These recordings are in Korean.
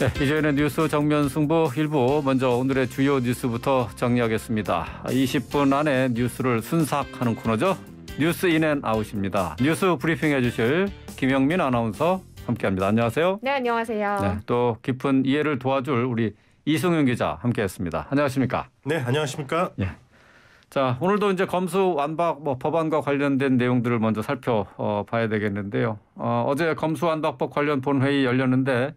네, 이제는 뉴스 정면 승부 일부 먼저 오늘의 주요 뉴스부터 정리하겠습니다. 20분 안에 뉴스를 순삭하는 코너죠. 뉴스 인앤아웃입니다. 뉴스 브리핑 해주실 김영민 아나운서 함께합니다. 안녕하세요. 네, 안녕하세요. 네, 또 깊은 이해를 도와줄 우리 이승윤 기자 함께했습니다. 안녕하십니까? 네, 안녕하십니까? 예. 자, 오늘도 이제 검수완박 법안과 관련된 내용들을 먼저 살펴봐야 되겠는데요. 어제 검수완박법 관련 본회의 열렸는데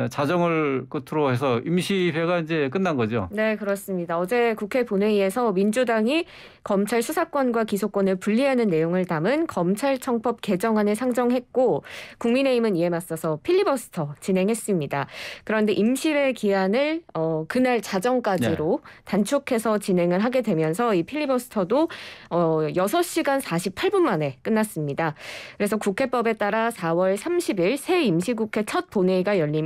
자정을 끝으로 해서 임시회가 이제 끝난 거죠? 네, 그렇습니다. 어제 국회 본회의에서 민주당이 검찰 수사권과 기소권을 분리하는 내용을 담은 검찰청법 개정안을 상정했고 국민의힘은 이에 맞서서 필리버스터 진행했습니다. 그런데 임시회 기한을 그날 자정까지로 단축해서 진행을 하게 되면서 이 필리버스터도 6시간 48분 만에 끝났습니다. 그래서 국회법에 따라 4월 30일 새 임시국회 첫 본회의가 열리면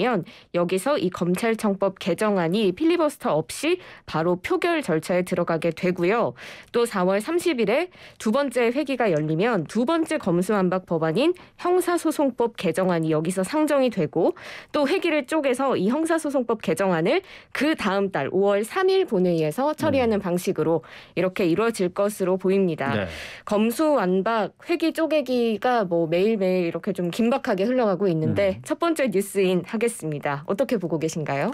여기서 이 검찰청법 개정안이 필리버스터 없이 바로 표결 절차에 들어가게 되고요. 또 4월 30일에 두 번째 회기가 열리면 두 번째 검수완박 법안인 형사소송법 개정안이 여기서 상정이 되고 또 회기를 쪼개서 이 형사소송법 개정안을 그 다음 달 5월 3일 본회의에서 처리하는 방식으로 이렇게 이루어질 것으로 보입니다. 네. 검수완박 회기 쪼개기가 매일매일 이렇게 좀 긴박하게 흘러가고 있는데 첫 번째 뉴스인 하겠습니다. 어떻게 보고 계신가요?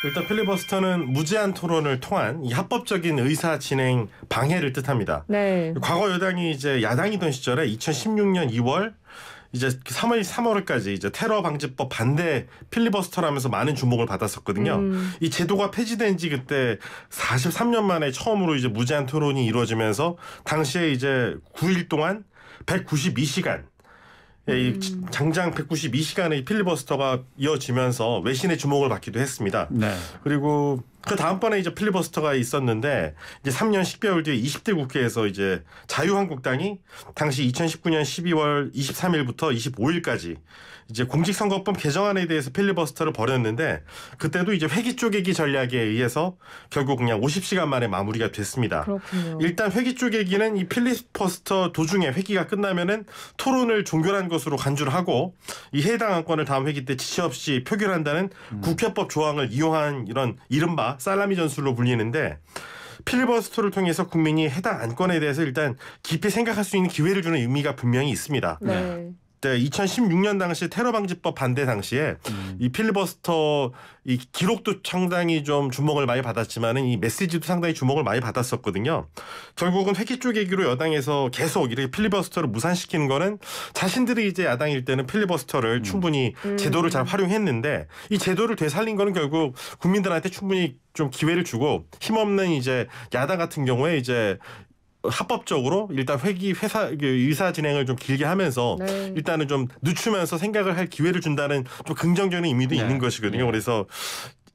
일단 필리버스터는 무제한 토론을 통한 이 합법적인 의사 진행 방해를 뜻합니다. 네. 과거 여당이 이제 야당이던 시절에 2016년 2월 이제 3월까지 이제 테러 방지법 반대 필리버스터라면서 많은 주목을 받았었거든요. 이 제도가 폐지된 지 그때 43년 만에 처음으로 이제 무제한 토론이 이루어지면서 당시에 이제 9일 동안 192시간 장장 192시간의 필리버스터가 이어지면서 외신의 주목을 받기도 했습니다. 네. 그리고 그 다음번에 이제 필리버스터가 있었는데 이제 3년 10개월 뒤에 20대 국회에서 이제 자유한국당이 당시 2019년 12월 23일부터 25일까지 이제 공직선거법 개정안에 대해서 필리버스터를 벌였는데 그때도 이제 회기 쪼개기 전략에 의해서 결국 그냥 50시간 만에 마무리가 됐습니다. 그렇군요. 일단 회기 쪼개기는 이 필리버스터 도중에 회기가 끝나면은 토론을 종결한 것으로 간주를 하고 이 해당 안건을 다음 회기 때 지체 없이 표결한다는 국회법 조항을 이용한 이런 이른바 살라미 전술로 불리는데 필리버스터를 통해서 국민이 해당 안건에 대해서 일단 깊이 생각할 수 있는 기회를 주는 의미가 분명히 있습니다. 네. 2016년 당시 테러 방지법 반대 당시에 이 필리버스터 이 기록도 상당히 좀 주목을 많이 받았지만은 이 메시지도 상당히 주목을 많이 받았었거든요. 결국은 회기 쪼개기로 여당에서 계속 이렇게 필리버스터를 무산시키는 거는 자신들이 이제 야당일 때는 필리버스터를 충분히 제도를 잘 활용했는데 이 제도를 되살린 거는 결국 국민들한테 충분히 좀 기회를 주고 힘없는 이제 야당 같은 경우에 이제 합법적으로 일단 의사 진행을 좀 길게 하면서 일단은 좀 늦추면서 생각을 할 기회를 준다는 좀 긍정적인 의미도 있는 것이거든요. 그래서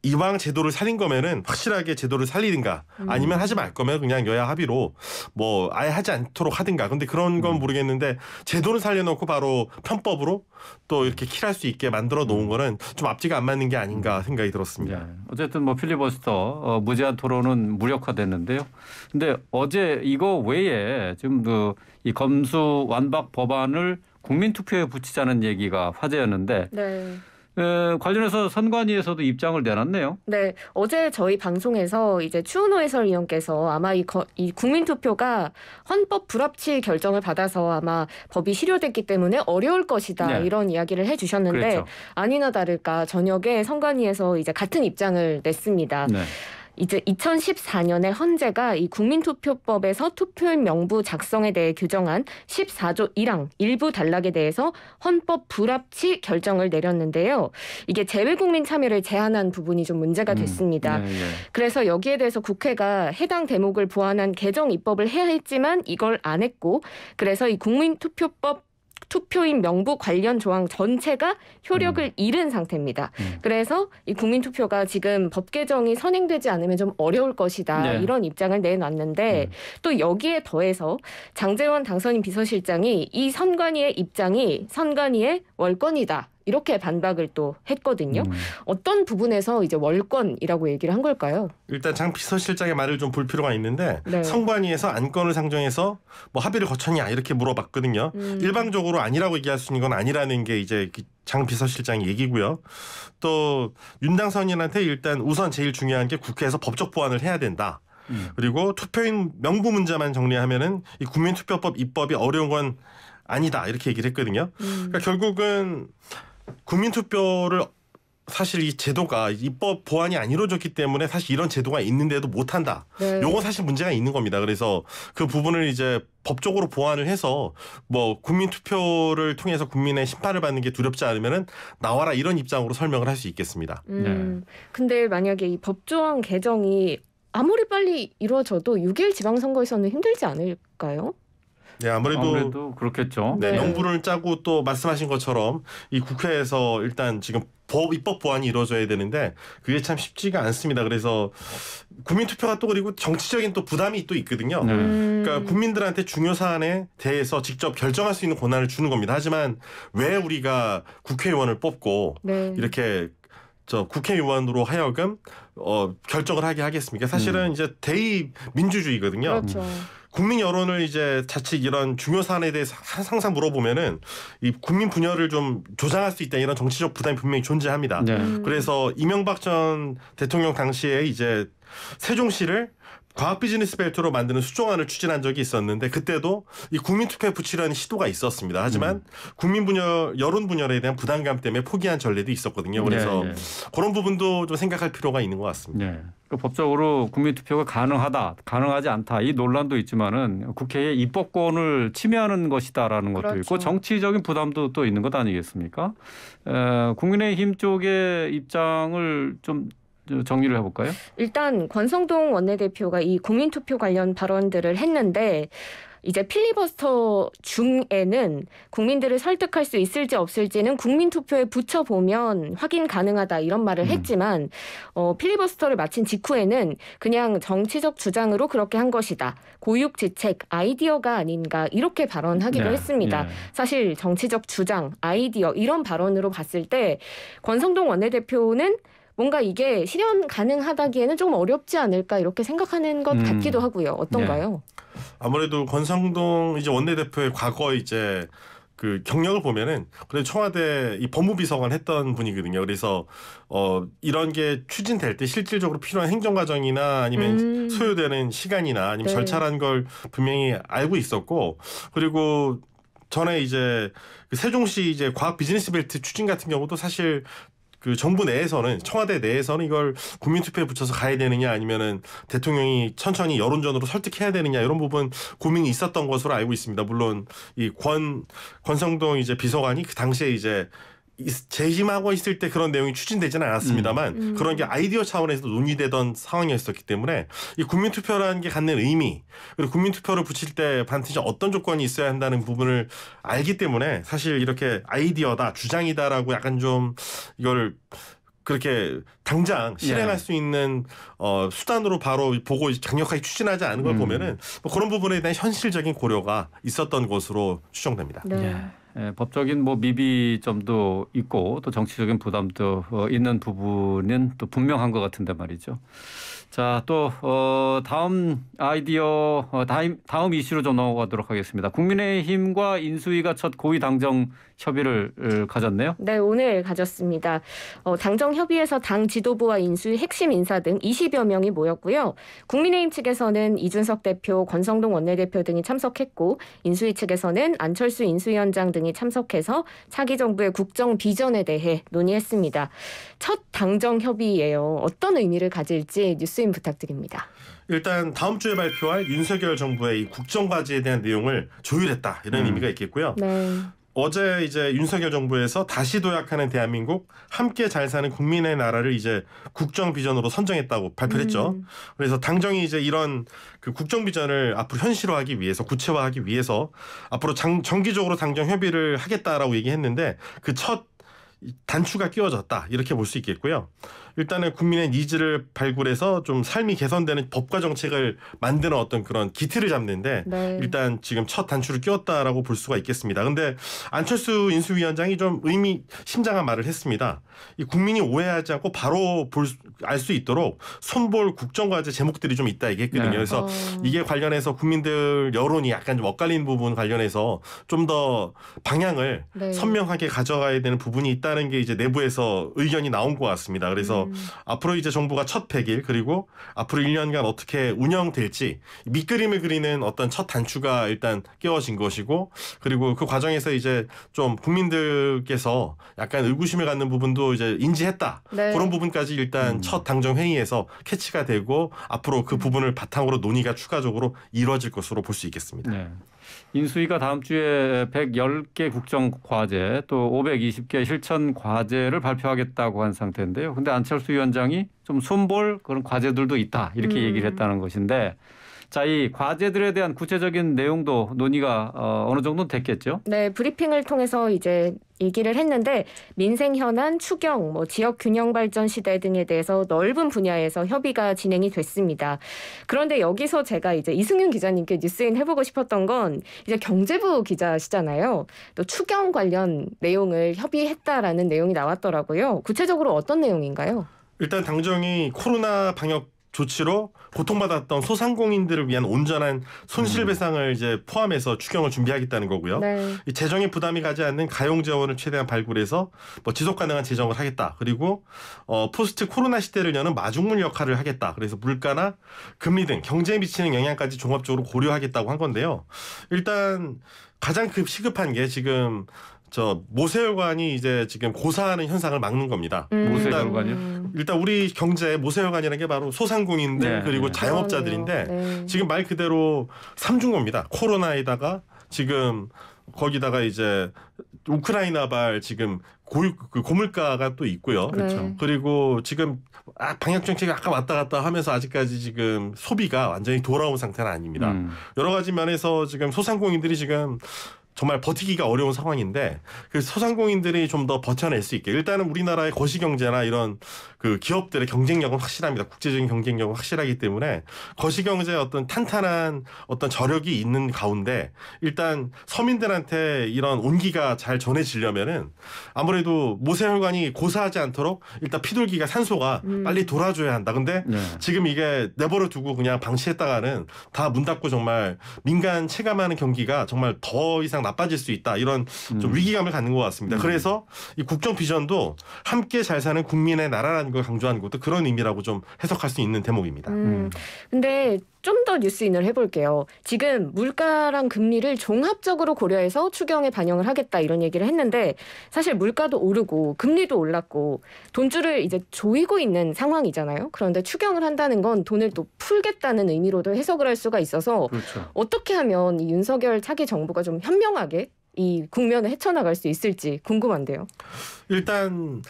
이왕 제도를 살린 거면은 확실하게 제도를 살리든가 아니면 하지 말 거면 그냥 여야 합의로 아예 하지 않도록 하든가. 근데 그런 건 모르겠는데 제도를 살려놓고 바로 편법으로 또 이렇게 킬할 수 있게 만들어 놓은 거는 좀 앞뒤가 안 맞는 게 아닌가 생각이 들었습니다. 네. 어쨌든 필리버스터 무제한 토론은 무력화됐는데요. 근데 어제 이거 외에 지금 이 검수완박 법안을 국민투표에 붙이자는 얘기가 화제였는데 네. 관련해서 선관위에서도 입장을 내놨네요. 네, 어제 저희 방송에서 이제 추은호 해설위원께서 아마 이 국민투표가 헌법 불합치 결정을 받아서 아마 법이 실효됐기 때문에 어려울 것이다 이런 이야기를 해주셨는데 그렇죠. 아니나 다를까 저녁에 선관위에서 이제 같은 입장을 냈습니다. 네. 이제 2014년에 헌재가 이 국민투표법에서 투표인 명부 작성에 대해 규정한 14조 1항 일부 단락에 대해서 헌법 불합치 결정을 내렸는데요. 이게 재외국민 참여를 제한한 부분이 좀 문제가 됐습니다. 그래서 여기에 대해서 국회가 해당 대목을 보완한 개정 입법을 해야 했지만 이걸 안 했고 그래서 이 국민투표법 투표인 명부 관련 조항 전체가 효력을 잃은 상태입니다. 그래서 이 국민투표가 지금 법 개정이 선행되지 않으면 좀 어려울 것이다. 이런 입장을 내놨는데 또 여기에 더해서 장제원 당선인 비서실장이 이 선관위의 입장이 선관위의 월권이다. 이렇게 반박을 또 했거든요. 어떤 부분에서 이제 월권이라고 얘기를 한 걸까요? 일단 장 비서실장의 말을 좀 볼 필요가 있는데 선관위에서 안건을 상정해서 합의를 거쳤냐 이렇게 물어봤거든요. 일방적으로 아니라고 얘기할 수 있는 건 아니라는 게 이제 장 비서실장 얘기고요. 또 윤당선인한테 일단 우선 제일 중요한 게 국회에서 법적 보완을 해야 된다. 그리고 투표인 명부 문제만 정리하면은 이 국민투표법 입법이 어려운 건 아니다 이렇게 얘기를 했거든요. 그러니까 결국은 국민투표를 사실 이 제도가 입법 보완이 안 이루어졌기 때문에 사실 이런 제도가 있는데도 못한다. 네. 요건 사실 문제가 있는 겁니다. 그래서 그 부분을 이제 법적으로 보완을 해서 뭐 국민투표를 통해서 국민의 심판을 받는 게 두렵지 않으면은 나와라 이런 입장으로 설명을 할 수 있겠습니다. 근데 만약에 이 법조항 개정이 아무리 빨리 이루어져도 6일 지방선거에서는 힘들지 않을까요? 네, 아무래도 그렇겠죠. 네, 네. 명분을 짜고 또 말씀하신 것처럼 이 국회에서 일단 지금 입법 보완이 이루어져야 되는데 그게 참 쉽지가 않습니다. 그래서 국민투표가 또 그리고 정치적인 또 부담이 또 있거든요. 네. 그러니까 국민들한테 중요 사안에 대해서 직접 결정할 수 있는 권한을 주는 겁니다. 하지만 왜 우리가 국회의원을 뽑고 네. 이렇게 국회의원으로 하여금 결정을 하게 하겠습니까? 사실은 이제 대의 민주주의거든요. 그렇죠. 국민 여론을 이제 자칫 이런 중요 사안에 대해서 항상 물어보면은 이 국민 분열을 좀 조장할 수 있다 이런 정치적 부담이 분명히 존재합니다. 네. 그래서 이명박 전 대통령 당시에 이제 세종시를 과학 비즈니스 벨트로 만드는 수정안을 추진한 적이 있었는데 그때도 이 국민투표에 붙이려는 시도가 있었습니다. 하지만 국민 분열, 여론 분열에 대한 부담감 때문에 포기한 전례도 있었거든요. 그래서 네. 그런 부분도 좀 생각할 필요가 있는 것 같습니다. 네. 그 법적으로 국민투표가 가능하다, 가능하지 않다 이 논란도 있지만은 국회의 입법권을 침해하는 것이다라는 것도 그렇죠. 있고 정치적인 부담도 또 있는 것 아니겠습니까? 국민의힘 쪽의 입장을 좀 정리를 해볼까요? 일단 권성동 원내대표가 이 국민투표 관련 발언들을 했는데 이제 필리버스터 중에는 국민들을 설득할 수 있을지 없을지는 국민투표에 붙여보면 확인 가능하다 이런 말을 했지만 필리버스터를 마친 직후에는 그냥 정치적 주장으로 그렇게 한 것이다. 고육지책 아이디어가 아닌가 이렇게 발언하기도 네, 했습니다. 네. 사실 정치적 주장 아이디어 이런 발언으로 봤을 때 권성동 원내대표는 뭔가 이게 실현 가능하다기에는 조금 어렵지 않을까 이렇게 생각하는 것 같기도 하고요. 어떤가요? 아무래도 권성동 이제 원내대표의 과거 이제 그 경력을 보면은 그래 청와대 이 법무비서관 했던 분이거든요. 그래서 이런 게 추진될 때 실질적으로 필요한 행정 과정이나 아니면 소요되는 시간이나 아니면 네. 절차라는 걸 분명히 알고 있었고 그리고 전에 이제 그 세종시 이제 과학 비즈니스 벨트 추진 같은 경우도 사실 그 정부 내에서는 청와대 내에서는 이걸 국민투표에 붙여서 가야 되느냐 아니면은 대통령이 천천히 여론전으로 설득해야 되느냐 이런 부분 고민이 있었던 것으로 알고 있습니다. 물론 이 권성동 이제 비서관이 그 당시에 이제 재임하고 있을 때 그런 내용이 추진되지는 않았습니다만 그런 게 아이디어 차원에서 논의되던 상황이었었기 때문에 이 국민투표라는 게 갖는 의미 그리고 국민투표를 붙일 때 반드시 어떤 조건이 있어야 한다는 부분을 알기 때문에 사실 이렇게 아이디어다 주장이다라고 약간 좀 이걸 그렇게 당장 실행할 수 있는 수단으로 바로 보고 강력하게 추진하지 않은 걸 보면은 뭐 그런 부분에 대한 현실적인 고려가 있었던 것으로 추정됩니다. 네. 예, 법적인 뭐 미비점도 있고 또 정치적인 부담도 있는 부분은 또 분명한 것 같은데 말이죠. 자, 또 다음 아이디어 다음 이슈로 좀 넘어가도록 하겠습니다. 국민의힘과 인수위가 첫 고위 당정 협의를 가졌네요. 네, 오늘 가졌습니다. 당정 협의에서 당 지도부와 인수위 핵심 인사 등 20여 명이 모였고요. 국민의힘 측에서는 이준석 대표, 권성동 원내대표 등이 참석했고 인수위 측에서는 안철수 인수위원장 등이 참석해서 차기 정부의 국정 비전에 대해 논의했습니다. 첫 당정 협의예요. 어떤 의미를 가질지 뉴스인 부탁드립니다. 일단 다음 주에 발표할 윤석열 정부의 이 국정과제에 대한 내용을 조율했다 이런 의미가 있겠고요. 네. 어제 이제 윤석열 정부에서 다시 도약하는 대한민국 함께 잘 사는 국민의 나라를 이제 국정 비전으로 선정했다고 발표했죠. 그래서 당정이 이제 이런 그 국정 비전을 앞으로 현실화하기 위해서 구체화하기 위해서 앞으로 정기적으로 당정 협의를 하겠다라고 얘기했는데 그 첫 단추가 끼워졌다 이렇게 볼 수 있겠고요. 일단은 국민의 니즈를 발굴해서 좀 삶이 개선되는 법과 정책을 만드는 어떤 그런 기틀을 잡는데 네. 일단 지금 첫 단추를 끼웠다라고 볼 수가 있겠습니다. 근데 안철수 인수위원장이 좀 의미심장한 말을 했습니다. 이 국민이 오해하지 않고 바로 알 수 있도록 손볼 국정과제 제목들이 좀 있다 얘기했거든요. 네. 그래서 이게 관련해서 국민들 여론이 약간 좀 엇갈리는 부분 관련해서 좀 더 방향을 네. 선명하게 가져가야 되는 부분이 있다는 게 이제 내부에서 의견이 나온 것 같습니다. 그래서 앞으로 이제 정부가 첫 100일 그리고 앞으로 1년간 어떻게 운영될지 밑그림을 그리는 어떤 첫 단추가 일단 깨워진 것이고 그리고 그 과정에서 이제 좀 국민들께서 약간 의구심을 갖는 부분도 이제 인지했다. 네. 그런 부분까지 일단 첫 당정 회의에서 캐치가 되고 앞으로 그 부분을 바탕으로 논의가 추가적으로 이루어질 것으로 볼 수 있겠습니다. 네. 인수위가 다음 주에 110개 국정 과제 또 520개 실천 과제를 발표하겠다고 한 상태인데요. 근데 안철수 위원장이 좀 손볼 그런 과제들도 있다 이렇게 얘기를 했다는 것인데 자, 이 과제들에 대한 구체적인 내용도 논의가 어느 정도는 됐겠죠? 네, 브리핑을 통해서 이제 얘기를 했는데 민생 현안, 추경, 지역 균형 발전 시대 등에 대해서 넓은 분야에서 협의가 진행이 됐습니다. 그런데 여기서 제가 이제 이승윤 기자님께 뉴스인 해보고 싶었던 건 이제 경제부 기자시잖아요. 또 추경 관련 내용을 협의했다라는 내용이 나왔더라고요. 구체적으로 어떤 내용인가요? 일단 당정이 코로나 방역 조치로 고통받았던 소상공인들을 위한 온전한 손실배상을 이제 포함해서 추경을 준비하겠다는 거고요. 네. 이 재정의 부담이 가지 않는 가용 재원을 최대한 발굴해서 지속 가능한 재정을 하겠다. 그리고 포스트 코로나 시대를 여는 마중물 역할을 하겠다. 그래서 물가나 금리 등 경제에 미치는 영향까지 종합적으로 고려하겠다고 한 건데요. 일단 가장 시급한 게 지금 모세혈관이 이제 지금 고사하는 현상을 막는 겁니다. 모세혈관이요? 일단 우리 경제의 모세혈관이라는 게 바로 소상공인들 네, 그리고 네. 자영업자들인데 네. 지금 말 그대로 삼중고입니다. 코로나에다가 지금 거기다가 이제 우크라이나발 지금 고물가가 또 있고요. 그렇죠. 그리고 지금 방역 정책이 아까 왔다 갔다 하면서 아직까지 지금 소비가 완전히 돌아온 상태는 아닙니다. 여러 가지 면에서 지금 소상공인들이 지금 정말 버티기가 어려운 상황인데 그 소상공인들이 좀 더 버텨낼 수 있게 일단은 우리나라의 거시경제나 이런 그 기업들의 경쟁력은 확실합니다. 국제적인 경쟁력은 확실하기 때문에 거시경제의 어떤 탄탄한 어떤 저력이 있는 가운데 일단 서민들한테 이런 온기가 잘 전해지려면은 아무래도 모세혈관이 고사하지 않도록 일단 피돌기가 산소가 빨리 돌아줘야 한다. 근데 지금 이게 내버려 두고 그냥 방치했다가는 다 문 닫고 정말 민간 체감하는 경기가 정말 더 이상 나빠질 수 있다. 이런 좀 위기감을 갖는 것 같습니다. 그래서 이 국정 비전도 함께 잘 사는 국민의 나라라는 걸 강조하는 것도 그런 의미라고 좀 해석할 수 있는 대목입니다. 근데 좀 더 뉴스인을 해볼게요. 지금 물가랑 금리를 종합적으로 고려해서 추경에 반영을 하겠다 이런 얘기를 했는데 사실 물가도 오르고 금리도 올랐고 돈줄을 이제 조이고 있는 상황이잖아요. 그런데 추경을 한다는 건 돈을 또 풀겠다는 의미로도 해석을 할 수가 있어서 그렇죠. 어떻게 하면 이 윤석열 차기 정부가 좀 현명하게 이 국면을 헤쳐나갈 수 있을지 궁금한데요. 일단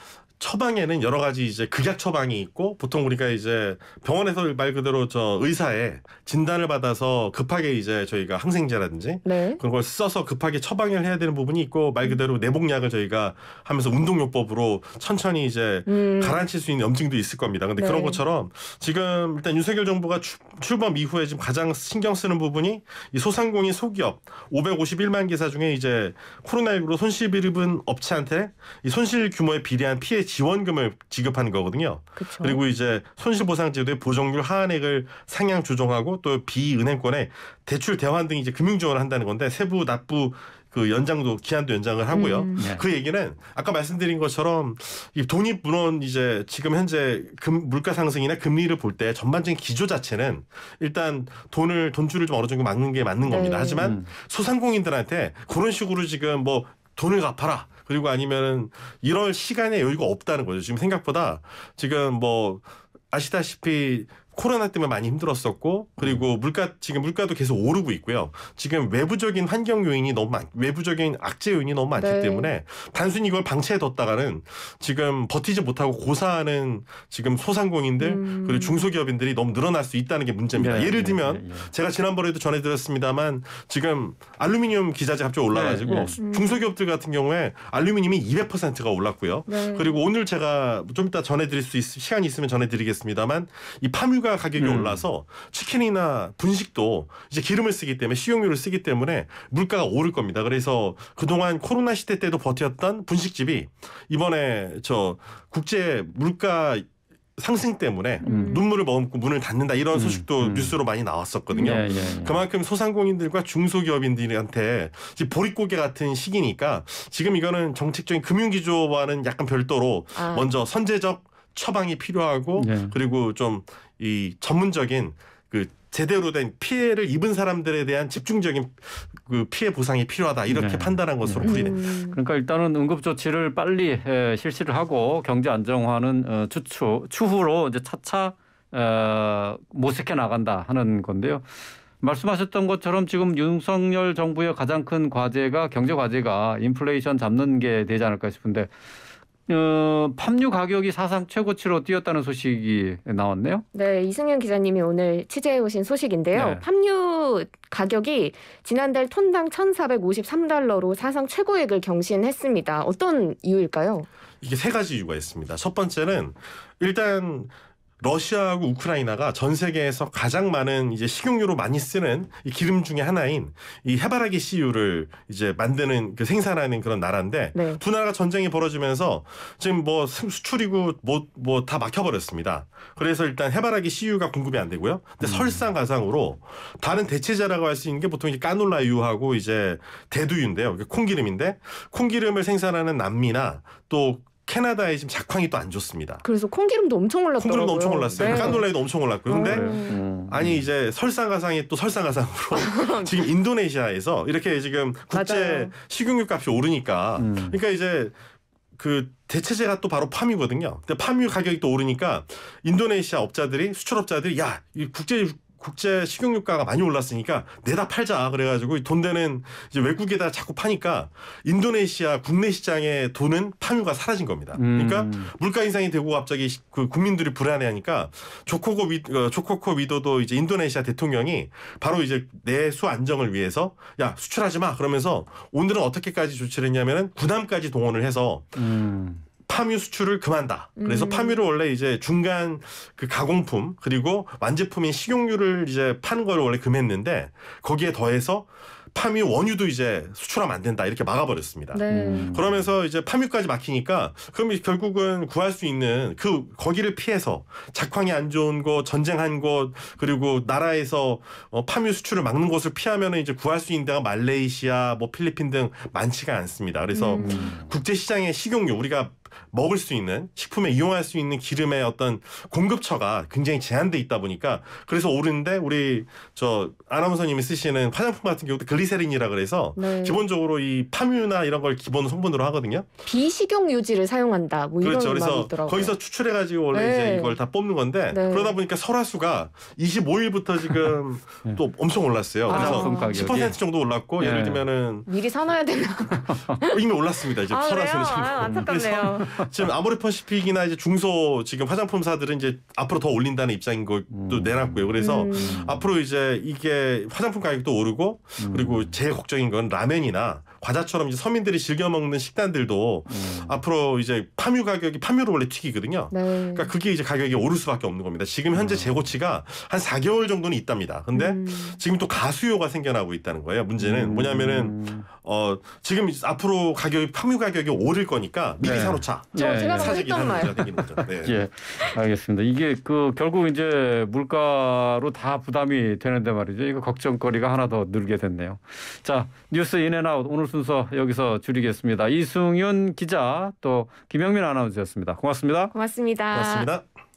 처방에는 여러 가지 이제 극약 처방이 있고 보통 우리가 이제 병원에서 말 그대로 의사의 진단을 받아서 급하게 이제 저희가 항생제라든지 네. 그런 걸 써서 급하게 처방을 해야 되는 부분이 있고 말 그대로 내복약을 저희가 하면서 운동요법으로 천천히 이제 가라앉힐 수 있는 염증도 있을 겁니다. 근데 네. 그런 것처럼 지금 일단 윤석열 정부가 출범 이후에 지금 가장 신경 쓰는 부분이 이 소상공인 소기업 551만 개사 중에 이제 코로나19로 손실 입은 업체한테 이 손실 규모에 비례한 피해 지원금을 지급하는 거거든요. 그쵸. 그리고 이제 손실보상제도의 보정률 하한액을 상향 조정하고 또 비은행권에 대출 대환 등 이제 금융 지원을 한다는 건데 세부 납부 그 연장도 기한도 연장을 하고요. 그 얘기는 아까 말씀드린 것처럼 이 돈이 물론 이제 지금 현재 물가 상승이나 금리를 볼 때 전반적인 기조 자체는 일단 돈줄을 좀 어느 정도 막는 게 맞는 겁니다. 네. 하지만 소상공인들한테 그런 식으로 지금 돈을 갚아라. 그리고 아니면은 이럴 시간에 여유가 없다는 거죠. 지금 생각보다 지금 아시다시피 코로나 때문에 많이 힘들었었고 그리고 지금 물가도 계속 오르고 있고요. 지금 외부적인 환경 요인이 외부적인 악재 요인이 너무 많기 네. 때문에 단순히 이걸 방치해뒀다가는 지금 버티지 못하고 고사하는 지금 소상공인들 그리고 중소기업인들이 너무 늘어날 수 있다는 게 문제입니다. 네, 예를 들면 제가 지난번에도 전해드렸습니다만 지금 알루미늄 기자재 갑자기 올라가지고 네, 중소기업들 같은 경우에 알루미늄이 200%가 올랐고요. 네. 그리고 오늘 제가 좀 이따 전해드릴 시간이 있으면 전해드리겠습니다만 이 파뮤가 가격이 올라서 치킨이나 분식도 이제 기름을 쓰기 때문에 식용유를 쓰기 때문에 물가가 오를 겁니다. 그래서 그동안 코로나 시대 때도 버텼던 분식집이 이번에 저 국제 물가 상승 때문에 눈물을 머금고 문을 닫는다 이런 소식도 뉴스로 많이 나왔었거든요. 그만큼 소상공인들과 중소기업인들한테 보릿고개 같은 시기니까 지금 이거는 정책적인 금융기조와는 약간 별도로 먼저 선제적 처방이 필요하고 그리고 좀 이 전문적인 그 제대로 된 피해를 입은 사람들에 대한 집중적인 그 피해 보상이 필요하다 이렇게 판단한 것으로 풀이됩니다. 그러니까 일단은 응급 조치를 빨리 실시를 하고 경제 안정화는 추후로 이제 차차 모색해 나간다 하는 건데요. 말씀하셨던 것처럼 지금 윤석열 정부의 가장 큰 과제가 경제 과제가 인플레이션 잡는 게 되지 않을까 싶은데 팜유 가격이 사상 최고치로 뛰었다는 소식이 나왔네요. 네, 이승현 기자님이 오늘 취재해 오신 소식인데요. 네. 팜유 가격이 지난달 톤당 1,453달러로 사상 최고액을 경신했습니다. 어떤 이유일까요? 이게 세 가지 이유가 있습니다. 첫 번째는 일단 러시아하고 우크라이나가 전 세계에서 가장 많은 이제 식용유로 많이 쓰는 이 기름 중에 하나인 이 해바라기 씨유를 이제 만드는 생산하는 그런 나라인데 네. 두 나라가 전쟁이 벌어지면서 지금 뭐 수출이고 뭐 다 막혀버렸습니다. 그래서 일단 해바라기 씨유가 공급이 안 되고요. 근데 설상가상으로 다른 대체자라고 할 수 있는 게 보통 이제 까놀라유하고 이제 대두유인데요. 콩기름인데 콩기름을 생산하는 남미나 또 캐나다에 지금 작황이 또 안 좋습니다. 그래서 콩기름도 엄청 올랐더라고요. 콩기름도 엄청 올랐어요. 네. 까놀라유도 엄청 올랐고요. 근데 아니 이제 설상가상이 또 설상가상으로 지금 인도네시아에서 이렇게 지금 국제 맞아요. 식용유 값이 오르니까 그러니까 이제 그 대체제가 또 바로 팜유거든요. 근데 팜유 가격이 또 오르니까 인도네시아 업자들이 수출업자들이 야, 이 국제 식용유가가 많이 올랐으니까 내다 팔자 그래가지고 돈 되는 이제 외국에다 자꾸 파니까 인도네시아 국내 시장의 돈은 팜유가 사라진 겁니다. 그러니까 물가 인상이 되고 갑자기 그 국민들이 불안해하니까 조코코 위도도 이제 인도네시아 대통령이 바로 이제 내수 안정을 위해서 야 수출하지 마 그러면서 오늘은 어떻게까지 조치를 했냐면은 군함까지 동원을 해서 팜유 수출을 금한다. 그래서 팜유를 원래 이제 중간 그 가공품 그리고 완제품인 식용유를 이제 파는 걸 원래 금했는데 거기에 더해서 팜유 원유도 이제 수출하면 안 된다 이렇게 막아버렸습니다. 네. 그러면서 이제 팜유까지 막히니까 그럼 결국은 구할 수 있는 거기를 피해서 작황이 안 좋은 곳, 전쟁한 곳 그리고 나라에서 팜유 수출을 막는 곳을 피하면은 이제 구할 수 있는 데가 말레이시아, 뭐 필리핀 등 많지가 않습니다. 그래서 국제 시장의 식용유 우리가 먹을 수 있는 식품에 이용할 수 있는 기름의 어떤 공급처가 굉장히 제한돼 있다 보니까 그래서 오르는데 우리 저 아나운서님이 쓰시는 화장품 같은 경우도 글리세린이라 그래서 네. 기본적으로 이 팜유나 이런 걸 기본 성분으로 하거든요. 비식용유지를 사용한다. 뭐 이런 그렇죠. 말이 그래서 있더라고요. 거기서 추출해가지고 원래 네. 이제 이걸 다 뽑는 건데 네. 그러다 보니까 설화수가 25일부터 지금 또 엄청 올랐어요. 화장품 그래서 가격이. 10% 정도 올랐고 예를 들면은 미리 사놔야 되나? 이미 올랐습니다. 이제 그래요? 설화수는 지금. 안타깝네요. 지금 아모레퍼시픽이나 이제 중소 지금 화장품사들은 이제 앞으로 더 올린다는 입장인 것도 내놨고요. 그래서 앞으로 이제 이게 화장품 가격도 오르고 그리고 제일 걱정인 건 라면이나 과자처럼 이제 서민들이 즐겨 먹는 식단들도 앞으로 이제 팜유로 원래 튀기거든요. 네. 그러니까 그게 이제 가격이 오를 수밖에 없는 겁니다. 지금 현재 재고치가 한 4개월 정도는 있답니다. 근데 지금 또 가수요가 생겨나고 있다는 거예요. 문제는 뭐냐면은 지금 앞으로 팜유 가격이 오를 거니까 미리 네. 사놓자. 제가 방금 사재기 했던 하는 말. 문제가 생기는 거죠. 네. 예, 알겠습니다. 이게 결국 이제 물가로 다 부담이 되는데 말이죠. 이거 걱정거리가 하나 더 늘게 됐네요. 자, 뉴스 인앤아웃 오늘 순서 여기서 줄이겠습니다. 이승윤 기자 또 김영민 아나운서였습니다. 고맙습니다. 고맙습니다. 고맙습니다.